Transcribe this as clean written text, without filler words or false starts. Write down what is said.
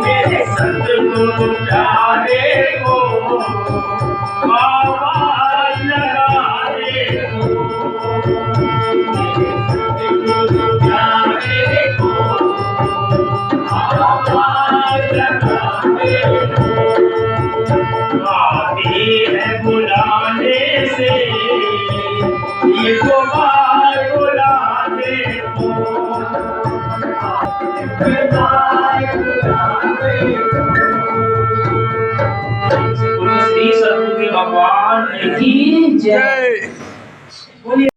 मेरे सतगुरु प्यारे को आवाज लगाने को, मेरे सतगुरु प्यारे को आवाज लगाने को, आती है बुलाने से ये गुबार बुलाने को, श्री सतगुरु भगवान की जय।